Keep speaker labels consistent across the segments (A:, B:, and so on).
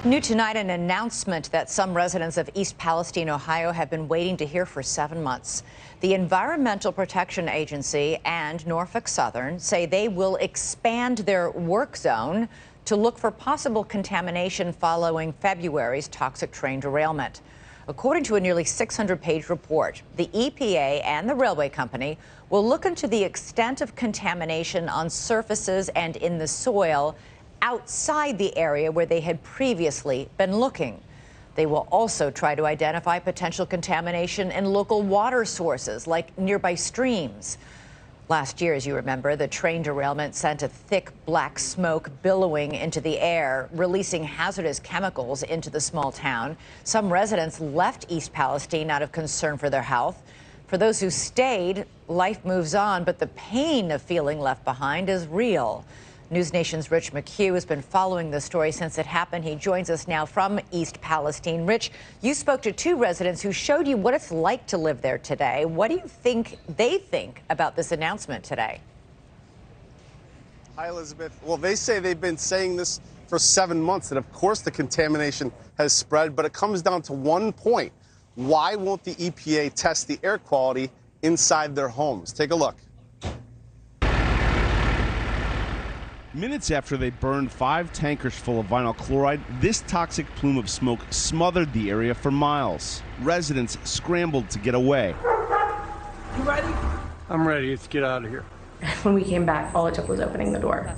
A: New tonight, an announcement that some residents of East Palestine, Ohio, have been waiting to hear for 7 months. The Environmental Protection Agency and Norfolk Southern say they will expand their work zone to look for possible contamination following February's toxic train derailment. According to a nearly 600-page report, the EPA and the railway company will look into the extent of contamination on surfaces and in the soil outside the area where they had previously been looking. They will also try to identify potential contamination in local water sources like nearby streams. Last year, as you remember, the train derailment sent a thick black smoke billowing into the air, releasing hazardous chemicals into the small town. Some residents left East Palestine out of concern for their health. For those who stayed, life moves on, but the pain of feeling left behind is real. NewsNation's Rich McHugh has been following the story since it happened. He joins us now from East Palestine. Rich, you spoke to 2 residents who showed you what it's like to live there today. What do you think they think about this announcement today?
B: Hi, Elizabeth. Well, they say they've been saying this for 7 months, that of course the contamination has spread, but it comes down to one point. Why won't the EPA test the air quality inside their homes? Take a look.
C: Minutes after they burned 5 tankers full of vinyl chloride, this toxic plume of smoke smothered the area for miles. Residents scrambled to get away.
D: You ready? I'm ready. Let's get out of here.
E: When we came back, all it took was opening the door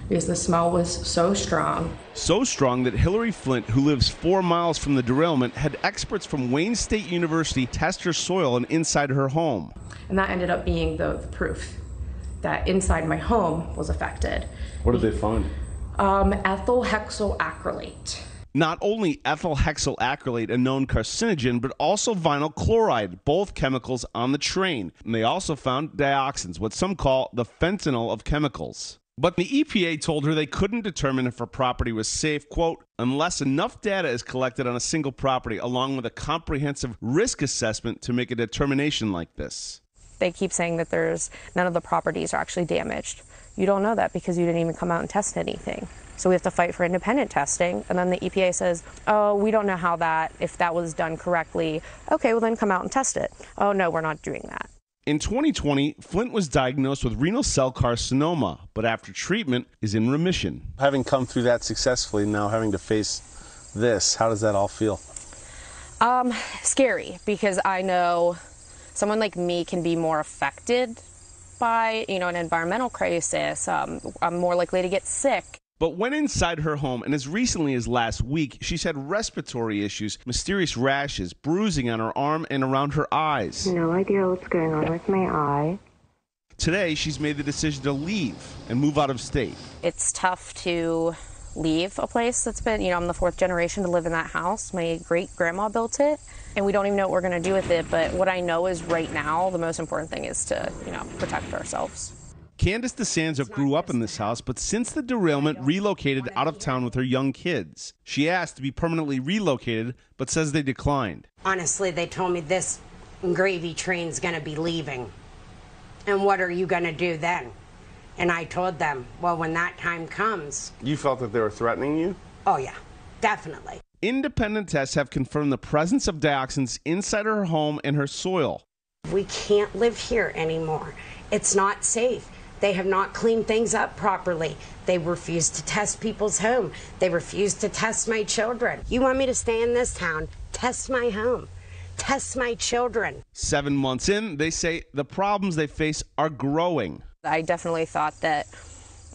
E: because the smell was so strong.
C: So strong that Hillary Flint, who lives 4 miles from the derailment, had experts from Wayne State University test her soil and inside her home.
E: And that ended up being the proof that inside my home was affected.
C: What did they find?
E: Ethyl hexyl acrylate.
C: Not only ethyl hexyl acrylate, a known carcinogen, but also vinyl chloride, both chemicals on the train. And they also found dioxins, what some call the fentanyl of chemicals. But the EPA told her they couldn't determine if her property was safe, quote, unless enough data is collected on a single property, along with a comprehensive risk assessment to make a determination like this.
E: They keep saying that none of the properties are actually damaged. You don't know that because you didn't even come out and test anything. So we have to fight for independent testing. And then the EPA says, oh, we don't know if that was done correctly. Okay, well then come out and test it. Oh no, we're not doing that.
C: In 2020, Flint was diagnosed with renal cell carcinoma, but after treatment is in remission.
B: Having come through that successfully, now having to face this, how does that all feel?
E: Scary, because I know someone like me can be more affected by, an environmental crisis. I'm more likely to get sick.
C: But when inside her home, and as recently as last week, she's had respiratory issues, mysterious rashes, bruising on her arm and around her eyes.
F: No idea what's going on with my eye.
C: Today, she's made the decision to leave and move out of state.
E: It's tough to leave a place that's been, I'm the 4th generation to live in that house. My great-grandma built it, and we don't even know what we're going to do with it. But what I know is right now, the most important thing is to, protect ourselves.
C: Candace DeSanzo grew up in this house, but since the derailment, relocated out of town with her young kids. She asked to be permanently relocated, but says they declined.
G: Honestly, they told me this gravy train's going to be leaving. And what are you going to do then? And I told them, well, when that time comes.
B: You felt that they were threatening you?
G: Oh, yeah, definitely.
C: Independent tests have confirmed the presence of dioxins inside her home and her soil.
G: We can't live here anymore. It's not safe. They have not cleaned things up properly. They refuse to test people's home. They refuse to test my children. You want me to stay in this town? Test my home. Test my children.
C: 7 months in, they say the problems they face are growing.
E: I definitely thought that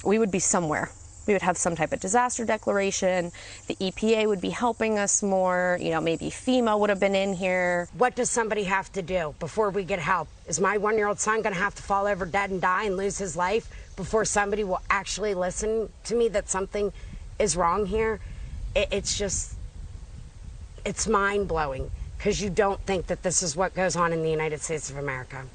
E: we would be somewhere. We would have some type of disaster declaration. The EPA would be helping us more. Maybe FEMA would have been in here.
G: What does somebody have to do before we get help? Is my 1-year-old son going to have to fall over dead and die and lose his life before somebody will actually listen to me that something is wrong here? It's mind-blowing because you don't think that this is what goes on in the United States of America.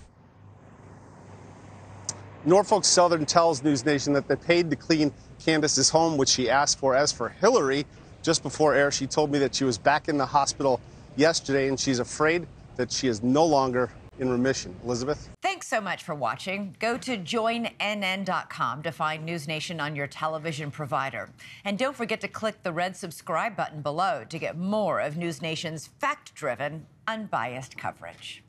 B: Norfolk Southern tells NewsNation that they paid to clean Candace's home, which she asked for. As for Hillary, just before air, she told me that she was back in the hospital yesterday, and she's afraid that she is no longer in remission. Elizabeth?
A: Thanks. Thanks so much for watching. Go to joinnn.com to find NewsNation on your television provider. And don't forget to click the red subscribe button below to get more of NewsNation's fact-driven, unbiased coverage.